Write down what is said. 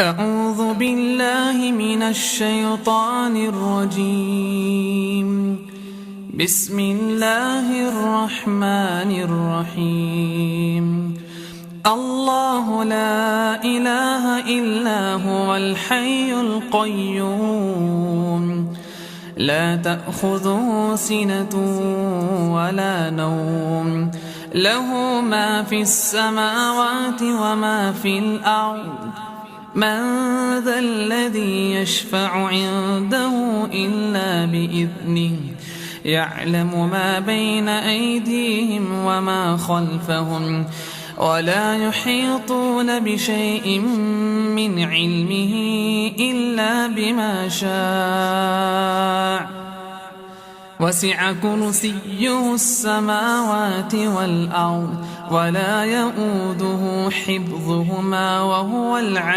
أعوذ بالله من الشيطان الرجيم. بسم الله الرحمن الرحيم. الله لا إله إلا هو الحي القيوم، لا تأخذه سنة ولا نوم، له ما في السماوات وما في الأرض. من ذا الذي يشفع عنده إلا بإذنه، يعلم ما بين أيديهم وما خلفهم، ولا يحيطون بشيء من علمه إلا بما شاء. وسع كرسيه السماوات والأرض، ولا يؤوده حفظهما، وهو العلي